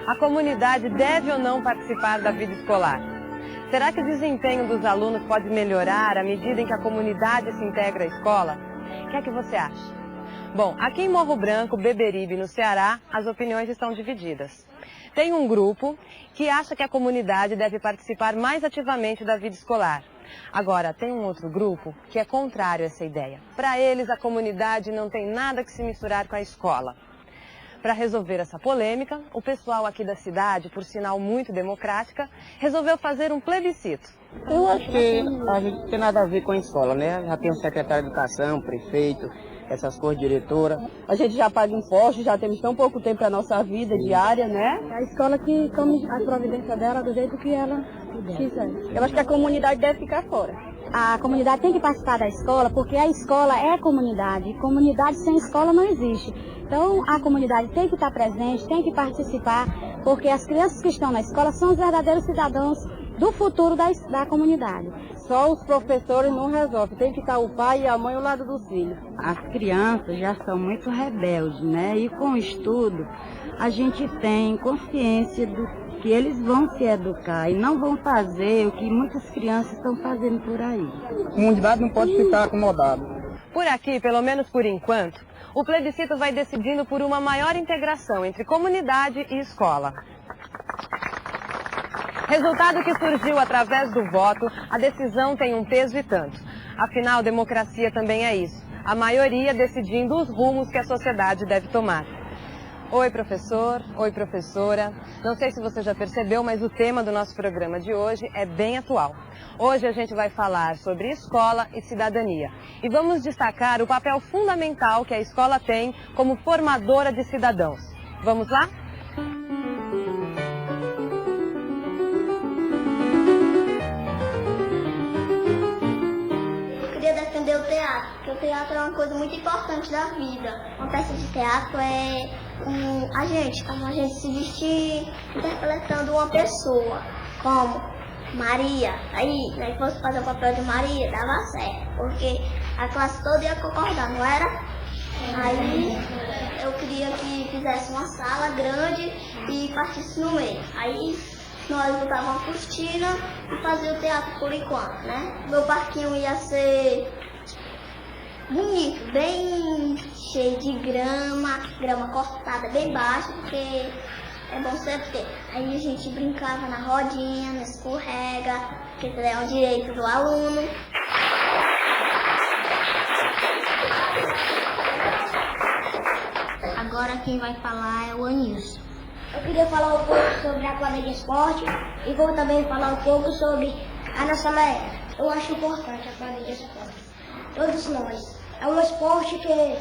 A comunidade deve ou não participar da vida escolar? Será que o desempenho dos alunos pode melhorar à medida em que a comunidade se integra à escola? O que é que você acha? Bom, aqui em Morro Branco, Beberibe, no Ceará, as opiniões estão divididas. Tem um grupo que acha que a comunidade deve participar mais ativamente da vida escolar. Agora, tem um outro grupo que é contrário a essa ideia. Para eles, a comunidade não tem nada que se misturar com a escola. Para resolver essa polêmica, o pessoal aqui da cidade, por sinal muito democrática, resolveu fazer um plebiscito. Eu acho que a gente não tem nada a ver com a escola, né? Já tem o secretário de educação, prefeito, essas coisas, diretora. A gente já paga impostos, já temos tão pouco tempo para a nossa vida diária, né? A escola que tome a providência dela do jeito que ela quiser. Eu acho que a comunidade deve ficar fora. A comunidade tem que participar da escola, porque a escola é comunidade. Comunidade sem escola não existe. Então, a comunidade tem que estar presente, tem que participar, porque as crianças que estão na escola são os verdadeiros cidadãos do futuro da comunidade. Só os professores não resolvem, tem que estar o pai e a mãe ao lado dos filhos. As crianças já são muito rebeldes, né? E com o estudo, a gente tem consciência do que eles vão se educar e não vão fazer o que muitas crianças estão fazendo por aí. A comunidade não pode ficar acomodada. Por aqui, pelo menos por enquanto, o plebiscito vai decidindo por uma maior integração entre comunidade e escola. Resultado que surgiu através do voto, a decisão tem um peso e tanto. Afinal, democracia também é isso. A maioria decidindo os rumos que a sociedade deve tomar. Oi, professor. Oi, professora. Não sei se você já percebeu, mas o tema do nosso programa de hoje é bem atual. Hoje a gente vai falar sobre escola e cidadania. E vamos destacar o papel fundamental que a escola tem como formadora de cidadãos. Vamos lá? O teatro, porque o teatro é uma coisa muito importante da vida. Uma peça de teatro é como a gente se vestir interpretando uma pessoa, como Maria. Aí, se fosse fazer o papel de Maria, dava certo, porque a classe toda ia concordar, não era? Aí, eu queria que fizesse uma sala grande e partisse no meio. Aí, nós botávamos uma cortina e fazia o teatro por enquanto, né? Meu parquinho ia ser bonito, bem cheio de grama cortada bem baixa, porque é bom sempre ter. Aí a gente brincava na rodinha, no escorrega, que é o direito do aluno. Agora quem vai falar é o Anilson. Eu queria falar um pouco sobre a quadra de esporte e vou também falar um pouco sobre a nossa maré. Eu acho importante a quadra de esporte. Todos nós. É um esporte que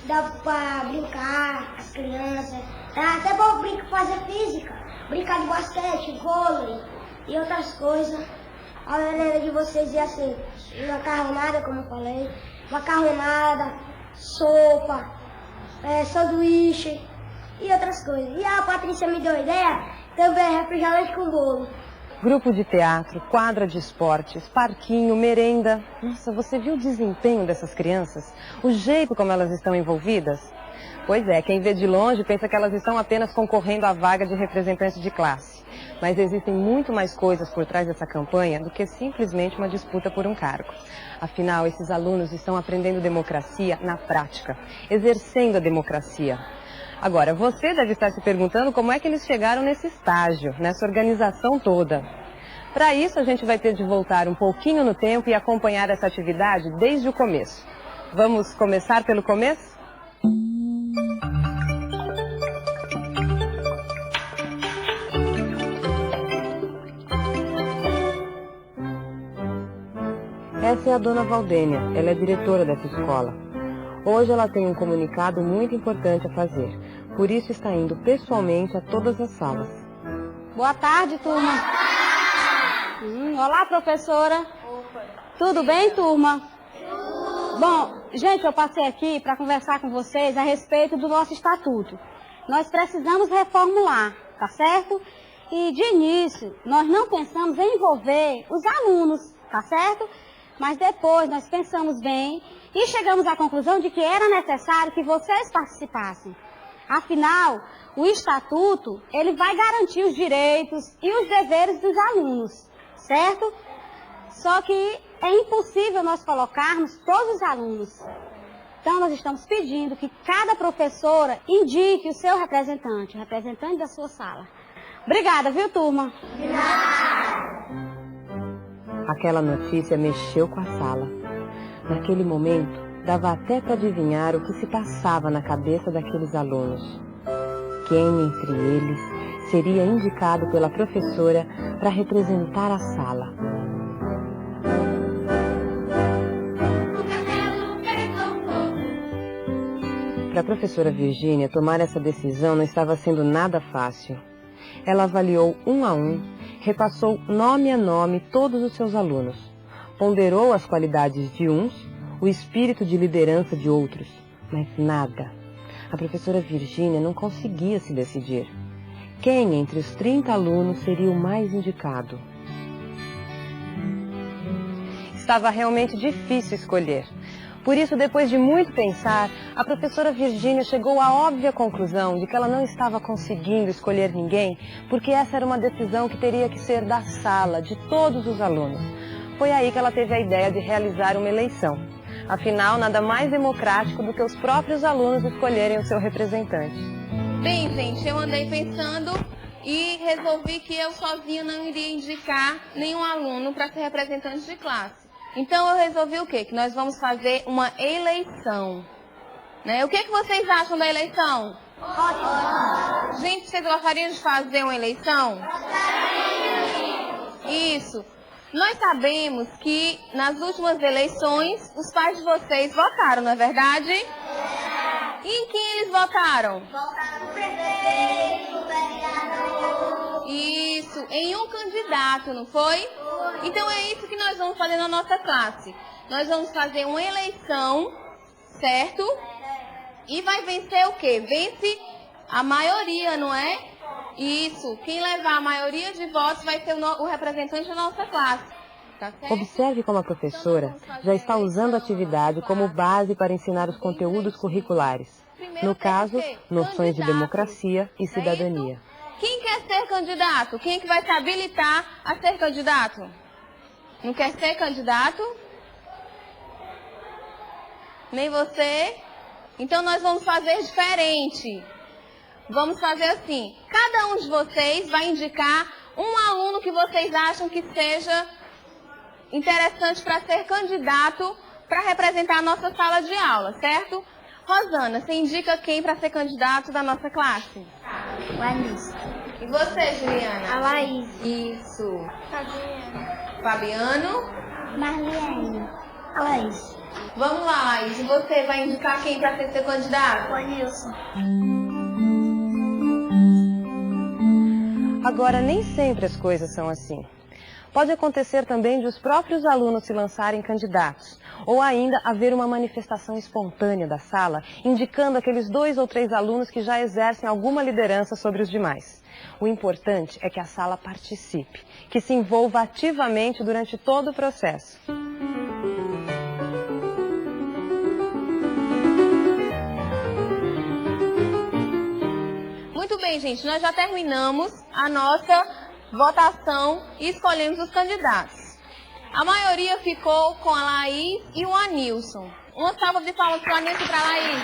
dá para brincar, as crianças. Dá até para fazer física. Brincar de basquete, vôlei e outras coisas. A maneira de vocês ia ser macarronada, como eu falei. Macarronada, sopa, sanduíche e outras coisas. E a Patrícia me deu ideia, também refrigerante com bolo. Grupo de teatro, quadra de esportes, parquinho, merenda. Nossa, você viu o desempenho dessas crianças? O jeito como elas estão envolvidas? Pois é, quem vê de longe pensa que elas estão apenas concorrendo à vaga de representante de classe. Mas existem muito mais coisas por trás dessa campanha do que simplesmente uma disputa por um cargo. Afinal, esses alunos estão aprendendo democracia na prática, exercendo a democracia. Agora, você deve estar se perguntando como é que eles chegaram nesse estágio, nessa organização toda. Para isso, a gente vai ter de voltar um pouquinho no tempo e acompanhar essa atividade desde o começo. Vamos começar pelo começo? Essa é a dona Valdênia, ela é diretora dessa escola. Hoje ela tem um comunicado muito importante a fazer, por isso está indo pessoalmente a todas as salas. Boa tarde, turma. Olá, professora. Tudo bem, turma? Bom, gente, eu passei aqui para conversar com vocês a respeito do nosso estatuto. Nós precisamos reformular, tá certo? E de início, nós não pensamos em envolver os alunos, tá certo? Mas depois nós pensamos bem e chegamos à conclusão de que era necessário que vocês participassem. Afinal, o estatuto, ele vai garantir os direitos e os deveres dos alunos, certo? Só que é impossível nós colocarmos todos os alunos. Então, nós estamos pedindo que cada professora indique o seu representante, o representante da sua sala. Obrigada, viu, turma? Aquela notícia mexeu com a sala. Naquele momento, dava até para adivinhar o que se passava na cabeça daqueles alunos. Quem entre eles seria indicado pela professora para representar a sala? Para a professora Virgínia, tomar essa decisão não estava sendo nada fácil. Ela avaliou um a um, repassou nome a nome todos os seus alunos, ponderou as qualidades de uns, o espírito de liderança de outros, mas nada. A professora Virgínia não conseguia se decidir. Quem entre os 30 alunos seria o mais indicado? Estava realmente difícil escolher. Por isso, depois de muito pensar, a professora Virgínia chegou à óbvia conclusão de que ela não estava conseguindo escolher ninguém, porque essa era uma decisão que teria que ser da sala, de todos os alunos. Foi aí que ela teve a ideia de realizar uma eleição. Afinal, nada mais democrático do que os próprios alunos escolherem o seu representante. Bem, gente, eu andei pensando e resolvi que eu sozinha não iria indicar nenhum aluno para ser representante de classe. Então eu resolvi o quê? Que nós vamos fazer uma eleição. Né? O que vocês acham da eleição? Ótimo. Gente, vocês gostariam de fazer uma eleição? Isso. Nós sabemos que nas últimas eleições os pais de vocês votaram, não é verdade? E em quem eles votaram? Votaram no prefeito, vereador. Isso, em um candidato, não foi? Então é isso que nós vamos fazer na nossa classe. Nós vamos fazer uma eleição, certo? E vai vencer o quê? Vence a maioria, não é? Isso. Quem levar a maioria de votos vai ser o representante da nossa classe. Tá certo? Observe como a professora já está usando a atividade como base para ensinar os conteúdos curriculares. No caso, noções de democracia e cidadania. Quem quer ser candidato? Quem é que vai se habilitar a ser candidato? Não quer ser candidato? Nem você? Então nós vamos fazer diferente. Vamos fazer assim. Cada um de vocês vai indicar um aluno que vocês acham que seja interessante para ser candidato para representar a nossa sala de aula, certo? Rosana, você indica quem para ser candidato da nossa classe? O Anis. E você, Juliana? A Laís. Isso. Fabiano? Marlene. A Laís. Vamos lá, Laís. E você vai indicar quem para ser seu candidato? O Anilson. Agora, nem sempre as coisas são assim. Pode acontecer também de os próprios alunos se lançarem candidatos, ou ainda haver uma manifestação espontânea da sala, indicando aqueles 2 ou 3 alunos que já exercem alguma liderança sobre os demais. O importante é que a sala participe, que se envolva ativamente durante todo o processo. Muito bem, gente. Nós já terminamos a nossa votação e escolhemos os candidatos. A maioria ficou com a Laís e o Anilson. Uma salva de palmas para o Anilson e para a Laís.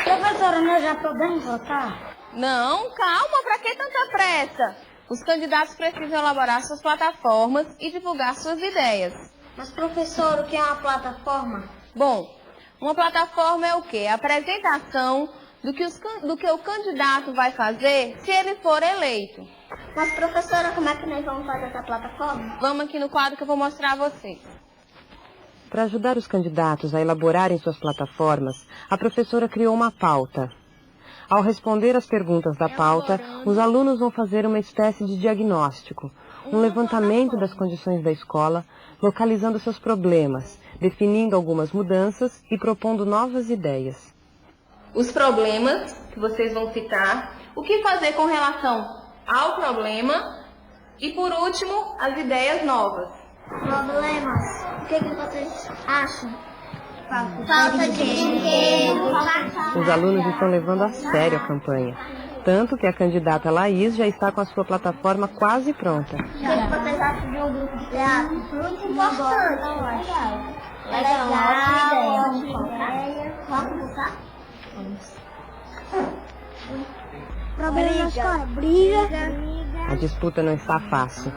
Professora, nós já podemos votar? Não, calma, para que tanta pressa? Os candidatos precisam elaborar suas plataformas e divulgar suas ideias. Mas, professor, o que é uma plataforma? Bom, uma plataforma é o quê? A apresentação do que o candidato vai fazer se ele for eleito. Mas, professora, como é que nós vamos fazer essa plataforma? Vamos aqui no quadro que eu vou mostrar a vocês. Para ajudar os candidatos a elaborarem suas plataformas, a professora criou uma pauta. Ao responder às perguntas da pauta, os alunos vão fazer uma espécie de diagnóstico, um levantamento das condições da escola, localizando seus problemas, definindo algumas mudanças e propondo novas ideias. Os problemas que vocês vão citar, o que fazer com relação ao problema e, por último, as ideias novas. Problemas. O que vocês acham? Falta de dinheiro. Os alunos estão levando a sério a campanha, tanto que a candidata Laís já está com a sua plataforma quase pronta. O que vocês acham de um grupo de teatro? Muito importante. Problema na escola, briga. A disputa não está fácil.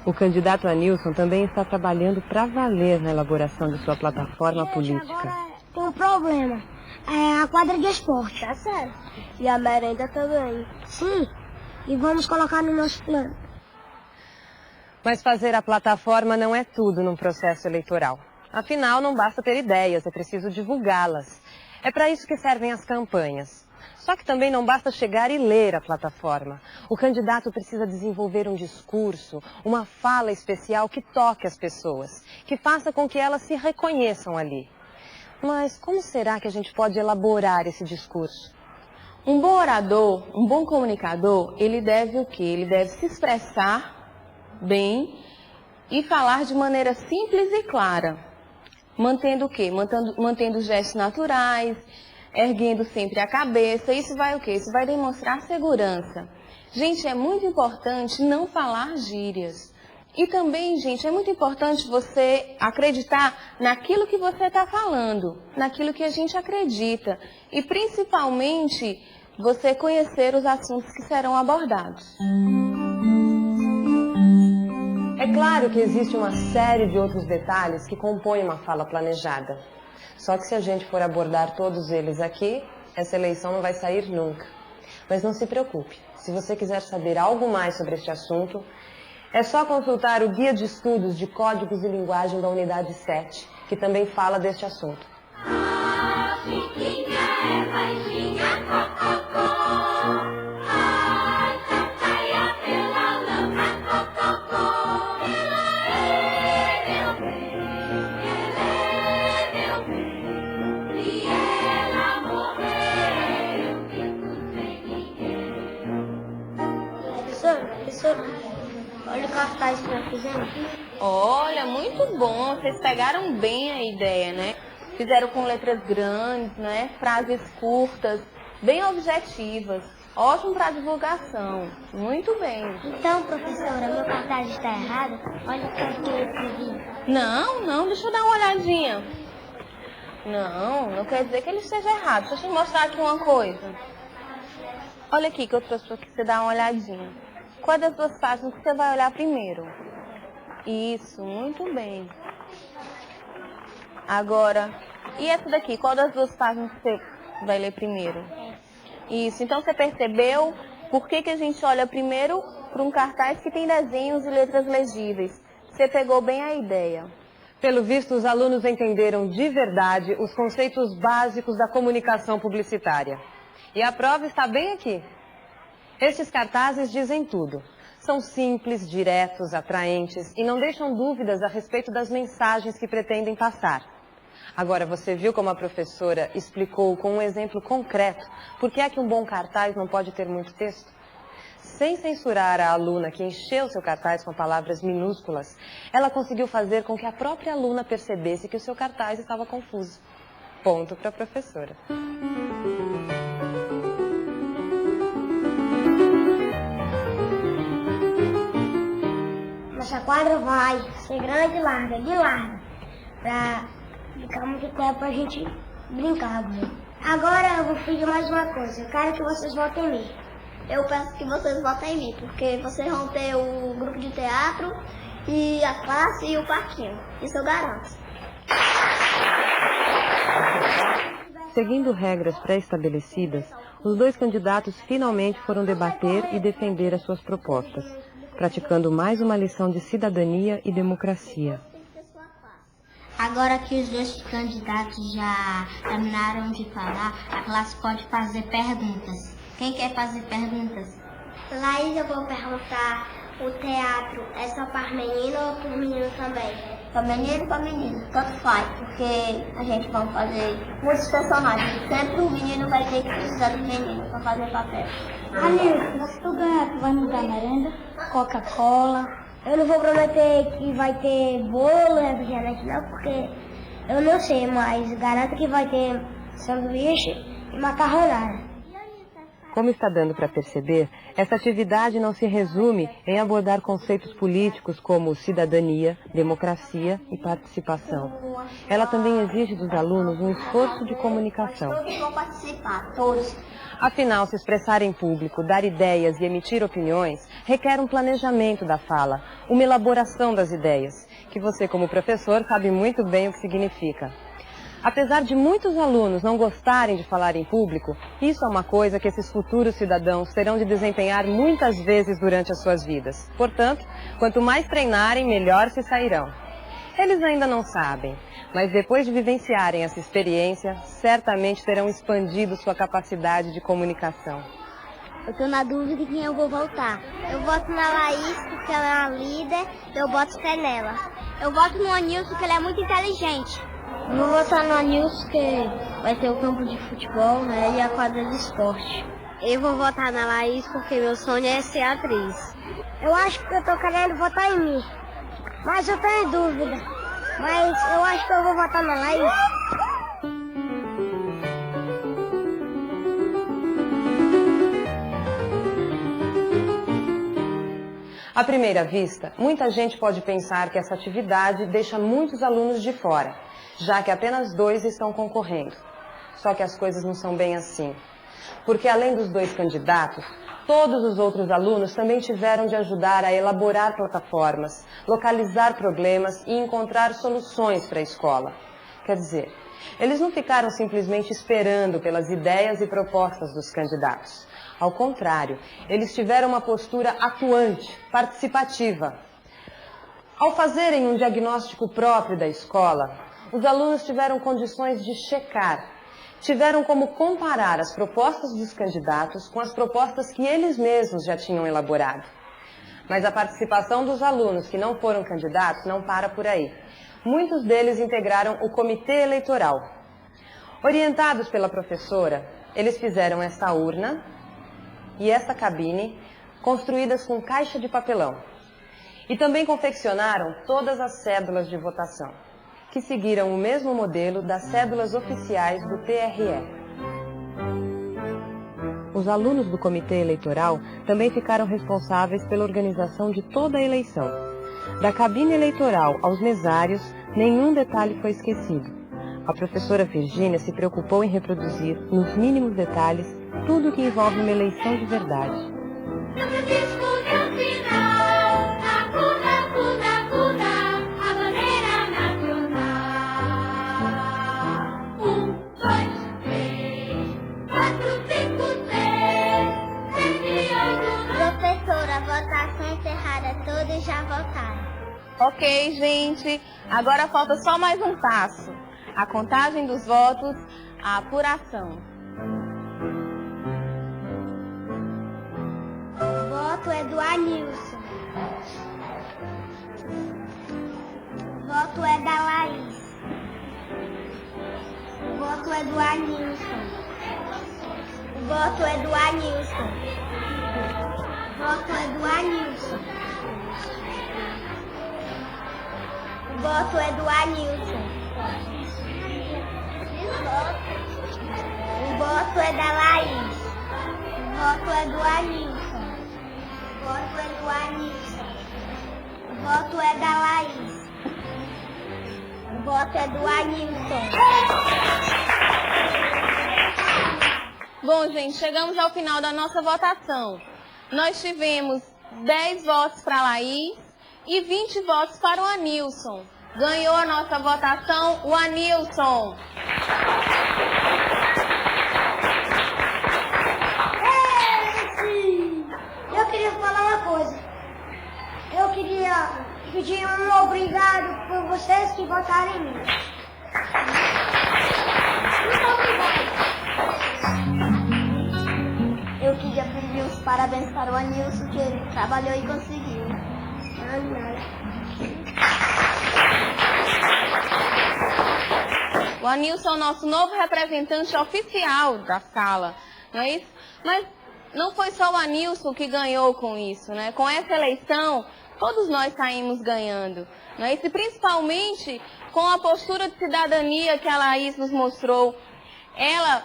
O candidato Anilson também está trabalhando para valer na elaboração de sua plataforma política. Agora tem um problema. É a quadra de esporte. Tá certo. E a merenda também. Sim. E vamos colocar no nosso plano. Mas fazer a plataforma não é tudo num processo eleitoral. Afinal, não basta ter ideias, é preciso divulgá-las. É para isso que servem as campanhas. Só que também não basta chegar e ler a plataforma. O candidato precisa desenvolver um discurso, uma fala especial que toque as pessoas, que faça com que elas se reconheçam ali. Mas como será que a gente pode elaborar esse discurso? Um bom orador, um bom comunicador, ele deve o quê? Ele deve se expressar bem e falar de maneira simples e clara. Mantendo o quê? Mantendo gestos naturais, erguendo sempre a cabeça. Isso vai o quê? Isso vai demonstrar segurança. Gente, é muito importante não falar gírias. E também, gente, é muito importante você acreditar naquilo que você está falando, naquilo que a gente acredita. E principalmente, você conhecer os assuntos que serão abordados. É claro que existe uma série de outros detalhes que compõem uma fala planejada. Só que se a gente for abordar todos eles aqui, essa eleição não vai sair nunca. Mas não se preocupe, se você quiser saber algo mais sobre este assunto, é só consultar o Guia de Estudos de Códigos e Linguagem da Unidade 7, que também fala deste assunto. Professor, olha o cartaz que nós fizemos. Olha, muito bom. Vocês pegaram bem a ideia, né? Fizeram com letras grandes, né? Frases curtas, bem objetivas. Ótimo para divulgação. Muito bem. Então, professora, meu cartaz está errado? Olha o que eu escrevi. Não, deixa eu dar uma olhadinha. Não quer dizer que ele esteja errado. Deixa eu te mostrar aqui uma coisa. Olha aqui que eu trouxe para você dar uma olhadinha. Qual das duas páginas que você vai olhar primeiro? Isso, muito bem. Agora, e essa daqui? Qual das duas páginas que você vai ler primeiro? Isso, então você percebeu por que a gente olha primeiro para um cartaz que tem desenhos e letras legíveis? Você pegou bem a ideia. Pelo visto, os alunos entenderam de verdade os conceitos básicos da comunicação publicitária. E a prova está bem aqui. Estes cartazes dizem tudo. São simples, diretos, atraentes e não deixam dúvidas a respeito das mensagens que pretendem passar. Agora, você viu como a professora explicou com um exemplo concreto por que é que um bom cartaz não pode ter muito texto? Sem censurar a aluna que encheu seu cartaz com palavras minúsculas, ela conseguiu fazer com que a própria aluna percebesse que o seu cartaz estava confuso. Ponto para a professora. Nossa quadra vai ser grande e larga, de larga, pra ficar muito tempo pra gente brincar. Agora eu vou pedir mais uma coisa, eu quero que vocês votem em mim. Eu peço que vocês votem em mim, porque vocês vão ter o grupo de teatro e a classe e o parquinho. Isso eu garanto. seguindo regras pré-estabelecidas, os dois candidatos finalmente foram debater e defender as suas propostas, praticando mais uma lição de cidadania e democracia. Agora que os dois candidatos já terminaram de falar, a classe pode fazer perguntas. Quem quer fazer perguntas? Laís, eu vou perguntar, o teatro é só para menino ou para menino também? Para menino e para menino, tanto faz, porque a gente vai fazer muitos personagens. Sempre o menino vai ter que precisar do menino para fazer papel. Anil, se tu ganhar, tu vai me dar merenda, Coca-Cola. Eu não vou prometer que vai ter bolo, refrigerante não, porque eu não sei, mas garanto que vai ter sanduíche e macarronada. Como está dando para perceber, essa atividade não se resume em abordar conceitos políticos como cidadania, democracia e participação. Ela também exige dos alunos um esforço de comunicação. Todos vão participar, todos. Afinal, se expressar em público, dar ideias e emitir opiniões requer um planejamento da fala, uma elaboração das ideias, que você, como professor, sabe muito bem o que significa. Apesar de muitos alunos não gostarem de falar em público, isso é uma coisa que esses futuros cidadãos terão de desempenhar muitas vezes durante as suas vidas. Portanto, quanto mais treinarem, melhor se sairão. Eles ainda não sabem, mas depois de vivenciarem essa experiência, certamente terão expandido sua capacidade de comunicação. Eu tô na dúvida de quem eu vou votar. Eu voto na Laís porque ela é a líder, eu voto fé nela. Eu voto no Anilson porque ele é muito inteligente. Eu vou votar no Anilson porque vai ter o campo de futebol, né, e a quadra de esporte. Eu vou votar na Laís porque meu sonho é ser atriz. Eu acho que eu tô querendo votar em mim, mas eu tô em dúvida. Mas eu acho que eu vou votar na Laís. À primeira vista, muita gente pode pensar que essa atividade deixa muitos alunos de fora, já que apenas 2 estão concorrendo. Só que as coisas não são bem assim. Porque além dos 2 candidatos, todos os outros alunos também tiveram de ajudar a elaborar plataformas, localizar problemas e encontrar soluções para a escola. Quer dizer, eles não ficaram simplesmente esperando pelas ideias e propostas dos candidatos. Ao contrário, eles tiveram uma postura atuante, participativa. Ao fazerem um diagnóstico próprio da escola, os alunos tiveram condições de checar, tiveram como comparar as propostas dos candidatos com as propostas que eles mesmos já tinham elaborado. Mas a participação dos alunos que não foram candidatos não para por aí. Muitos deles integraram o comitê eleitoral. Orientados pela professora, eles fizeram esta urna e esta cabine construídas com caixa de papelão. E também confeccionaram todas as cédulas de votação, que seguiram o mesmo modelo das cédulas oficiais do TRE. Os alunos do comitê eleitoral também ficaram responsáveis pela organização de toda a eleição. Da cabine eleitoral aos mesários, nenhum detalhe foi esquecido. A professora Virgínia se preocupou em reproduzir, nos mínimos detalhes, tudo o que envolve uma eleição de verdade. Professora, votação encerrada, todos já votaram. Ok, gente. Agora falta só mais um passo. A contagem dos votos, a apuração. O voto é do Anilson. O voto é da Laís. O voto é do Anilson. O voto é do Anilson. O voto é do Anilson. O voto é do Anilson. O voto é da Laís. O voto é do Anilson. O voto é do Anilson. O voto é da Laís. O voto é do Anilson. Bom, gente, chegamos ao final da nossa votação. Nós tivemos 10 votos para a Laís e 20 votos para o Anilson. Ganhou a nossa votação o Anilson. vocês que votaram em mim. Muito obrigado. Eu queria pedir os parabéns para o Anilson, que ele trabalhou e conseguiu. O Anilson é o nosso novo representante oficial da sala, não é isso? Mas não foi só o Anilson que ganhou com isso, né? Com essa eleição, todos nós saímos ganhando, não é isso? E principalmente com a postura de cidadania que a Laís nos mostrou. Ela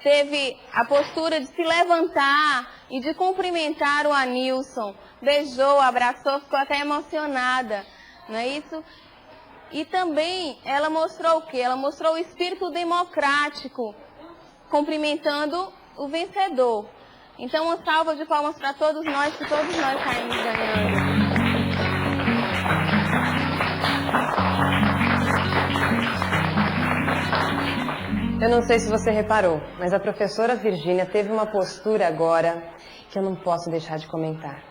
teve a postura de se levantar e de cumprimentar o Anilson. Beijou, abraçou, ficou até emocionada, não é isso? E também ela mostrou o quê? Ela mostrou o espírito democrático, cumprimentando o vencedor. Então, uma salva de palmas para todos nós, que todos nós saímos ganhando. Eu não sei se você reparou, mas a professora Virgínia teve uma postura agora que eu não posso deixar de comentar.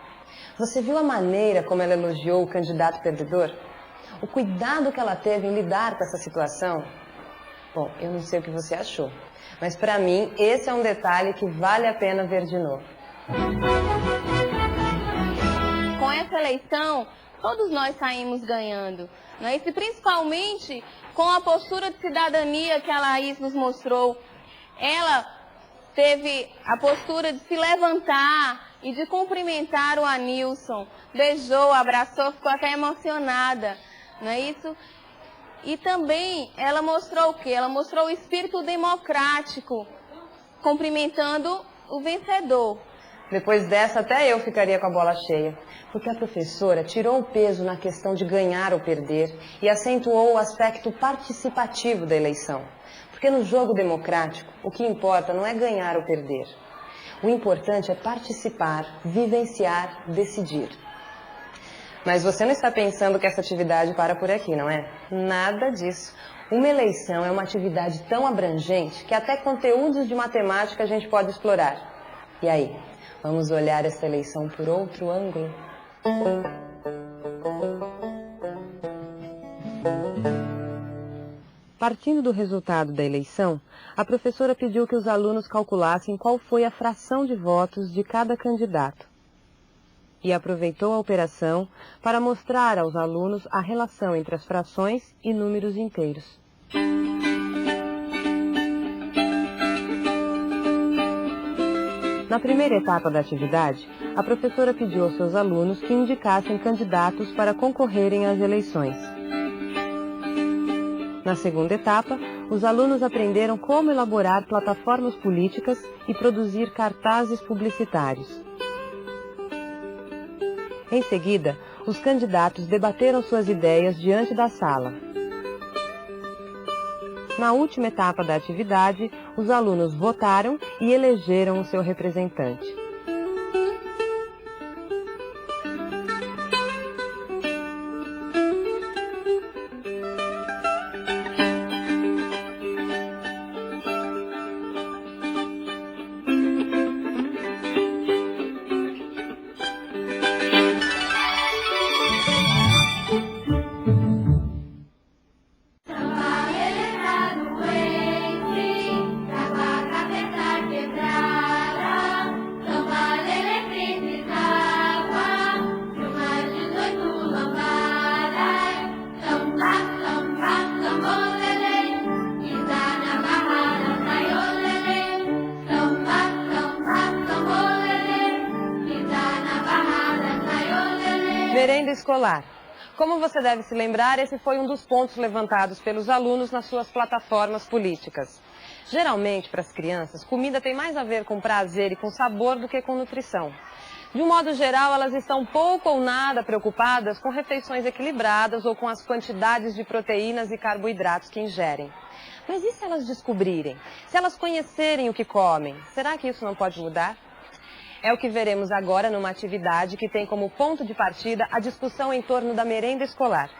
Você viu a maneira como ela elogiou o candidato perdedor? O cuidado que ela teve em lidar com essa situação? Bom, eu não sei o que você achou, mas para mim esse é um detalhe que vale a pena ver de novo. Com essa eleição, todos nós saímos ganhando, não é isso? E principalmente com a postura de cidadania que a Laís nos mostrou. Ela teve a postura de se levantar e de cumprimentar o Anilson. Beijou, abraçou, ficou até emocionada, não é isso? E também ela mostrou o quê? Ela mostrou o espírito democrático, cumprimentando o vencedor. Depois dessa, até eu ficaria com a bola cheia, porque a professora tirou o peso na questão de ganhar ou perder e acentuou o aspecto participativo da eleição. Porque no jogo democrático, o que importa não é ganhar ou perder. O importante é participar, vivenciar, decidir. Mas você não está pensando que essa atividade para por aqui, não é? Nada disso. Uma eleição é uma atividade tão abrangente que até conteúdos de matemática a gente pode explorar. E aí? Vamos olhar essa eleição por outro ângulo? Partindo do resultado da eleição, a professora pediu que os alunos calculassem qual foi a fração de votos de cada candidato. E aproveitou a operação para mostrar aos alunos a relação entre as frações e números inteiros. Na primeira etapa da atividade, a professora pediu aos seus alunos que indicassem candidatos para concorrerem às eleições. Na segunda etapa, os alunos aprenderam como elaborar plataformas políticas e produzir cartazes publicitários. Em seguida, os candidatos debateram suas ideias diante da sala. Na última etapa da atividade, os alunos votaram e elegeram o seu representante. Merenda escolar. Como você deve se lembrar, esse foi um dos pontos levantados pelos alunos nas suas plataformas políticas. Geralmente, para as crianças, comida tem mais a ver com prazer e com sabor do que com nutrição. De um modo geral, elas estão pouco ou nada preocupadas com refeições equilibradas ou com as quantidades de proteínas e carboidratos que ingerem. Mas e se elas descobrirem? Se elas conhecerem o que comem, será que isso não pode mudar? É o que veremos agora numa atividade que tem como ponto de partida a discussão em torno da merenda escolar.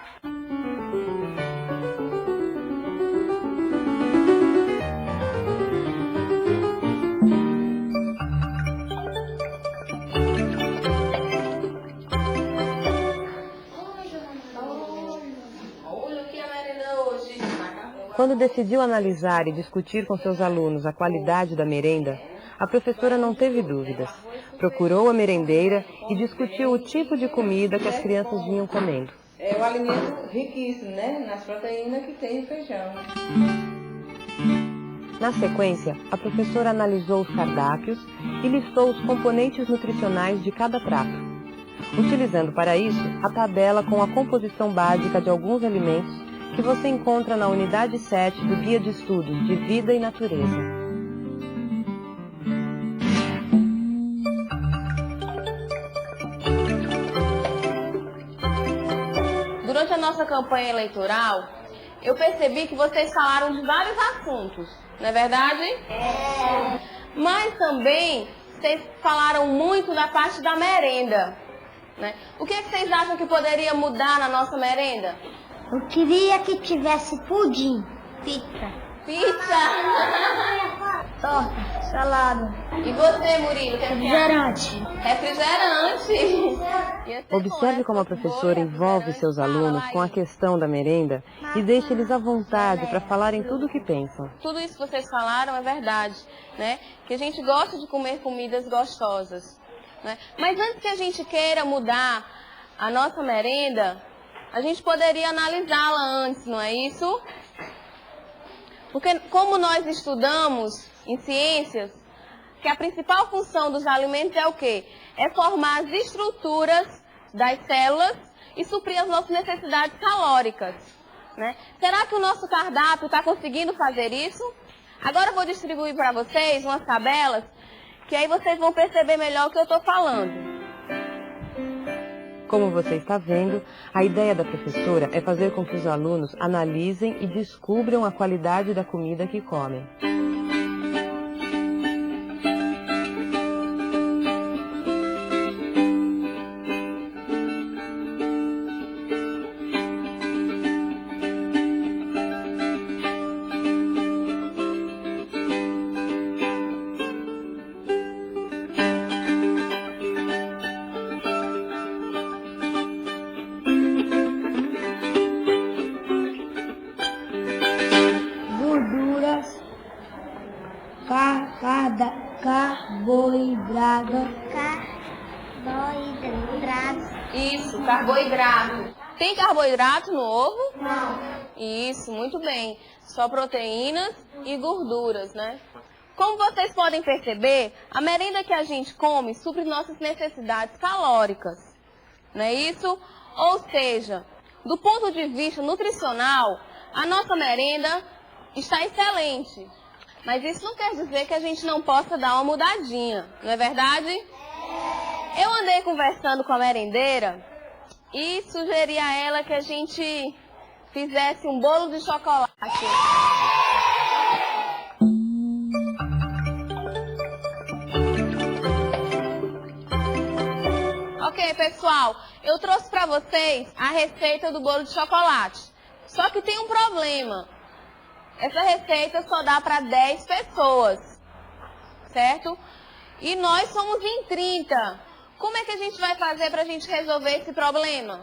Quando decidiu analisar e discutir com seus alunos a qualidade da merenda, a professora não teve dúvidas. Procurou a merendeira e discutiu o tipo de comida que as crianças vinham comendo. É um alimento riquíssimo, né? Nas proteínas que tem o feijão. Na sequência, a professora analisou os cardápios e listou os componentes nutricionais de cada prato, utilizando para isso a tabela com a composição básica de alguns alimentos que você encontra na unidade 7 do Guia de Estudos de Vida e Natureza. Durante a nossa campanha eleitoral, eu percebi que vocês falaram de vários assuntos, não é verdade? É. Mas também vocês falaram muito da parte da merenda, né? O que vocês acham que poderia mudar na nossa merenda? Eu queria que tivesse pudim, pizza, torta, salada. E você, Murilo? Refrigerante. Refrigerante? Observe como a professora envolve seus alunos com a questão da merenda e deixa eles à vontade para falarem tudo o que pensam. Tudo isso que vocês falaram é verdade, né? Que a gente gosta de comer comidas gostosas, né? Mas antes que a gente queira mudar a nossa merenda, a gente poderia analisá-la antes, não é isso? Porque como nós estudamos em ciências, que a principal função dos alimentos é o quê? É formar as estruturas das células e suprir as nossas necessidades calóricas, né? Será que o nosso cardápio está conseguindo fazer isso? Agora eu vou distribuir para vocês umas tabelas, que aí vocês vão perceber melhor o que eu estou falando. Como você está vendo, a ideia da professora é fazer com que os alunos analisem e descubram a qualidade da comida que comem. Carboidratos. Isso, carboidrato. Tem carboidrato no ovo? Não. Isso, muito bem. Só proteínas e gorduras, né? Como vocês podem perceber, a merenda que a gente come supre nossas necessidades calóricas, não é isso? Ou seja, do ponto de vista nutricional, a nossa merenda está excelente. Mas isso não quer dizer que a gente não possa dar uma mudadinha, não é verdade? Eu andei conversando com a merendeira e sugeri a ela que a gente fizesse um bolo de chocolate. Ok, pessoal, eu trouxe para vocês a receita do bolo de chocolate. Só que tem um problema. Essa receita só dá para 10 pessoas, certo? E nós somos em 30. Como é que a gente vai fazer para a gente resolver esse problema?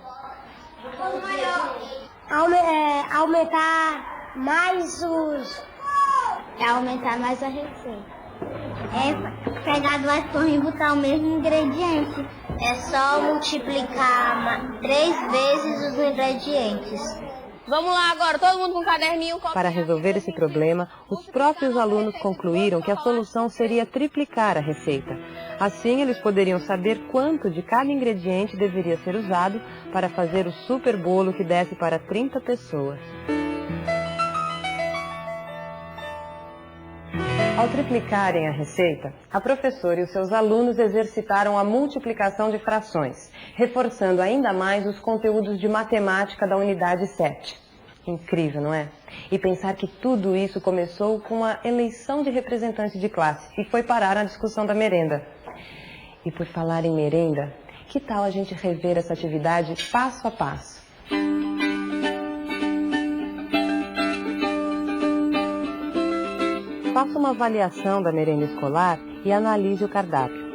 Aumentar mais aumentar mais a receita. Pegar duas torres e botar o mesmo ingrediente. É só multiplicar 3 vezes os ingredientes. Vamos lá agora, todo mundo com um caderninho. Para resolver esse problema, os próprios alunos concluíram que a solução seria triplicar a receita. Assim, eles poderiam saber quanto de cada ingrediente deveria ser usado para fazer o super bolo que desse para 30 pessoas. Ao triplicarem a receita, a professora e os seus alunos exercitaram a multiplicação de frações, reforçando ainda mais os conteúdos de matemática da unidade 7. Incrível, não é? E pensar que tudo isso começou com a eleição de representante de classe e foi parar na discussão da merenda. E por falar em merenda, que tal a gente rever essa atividade passo a passo? Faça uma avaliação da merenda escolar e analise o cardápio.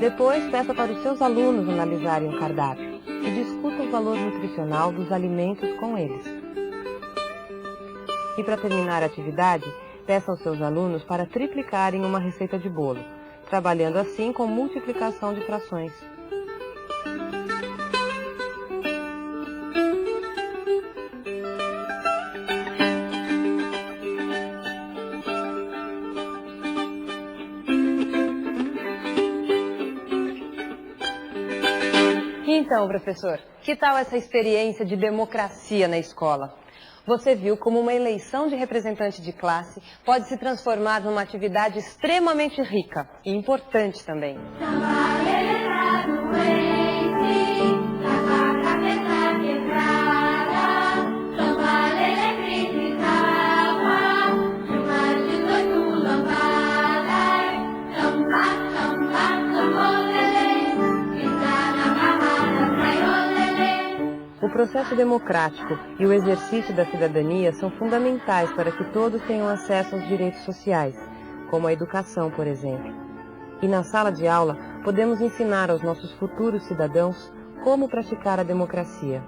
Depois, peça para os seus alunos analisarem o cardápio e discuta o valor nutricional dos alimentos com eles. E para terminar a atividade, peça aos seus alunos para triplicarem uma receita de bolo, trabalhando assim com multiplicação de frações. Então, professor, que tal essa experiência de democracia na escola? Você viu como uma eleição de representante de classe pode se transformar numa atividade extremamente rica e importante também. O processo democrático e o exercício da cidadania são fundamentais para que todos tenham acesso aos direitos sociais, como a educação, por exemplo. E na sala de aula, podemos ensinar aos nossos futuros cidadãos como praticar a democracia.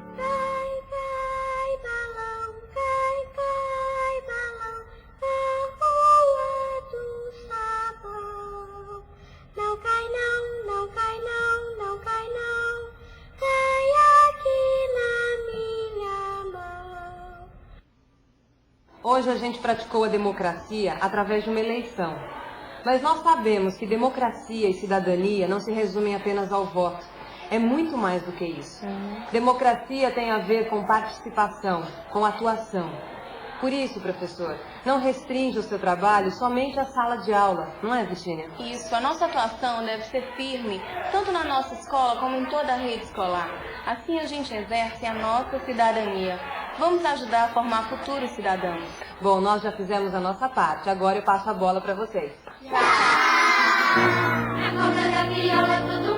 Hoje a gente praticou a democracia através de uma eleição. Mas nós sabemos que democracia e cidadania não se resumem apenas ao voto. É muito mais do que isso. Democracia tem a ver com participação, com atuação. Por isso, professor, não restringe o seu trabalho somente à sala de aula, não é, Virginia? Isso, a nossa atuação deve ser firme, tanto na nossa escola como em toda a rede escolar. Assim a gente exerce a nossa cidadania. Vamos ajudar a formar futuros cidadãos. Bom, nós já fizemos a nossa parte, agora eu passo a bola para vocês. Na conta da viola, tudo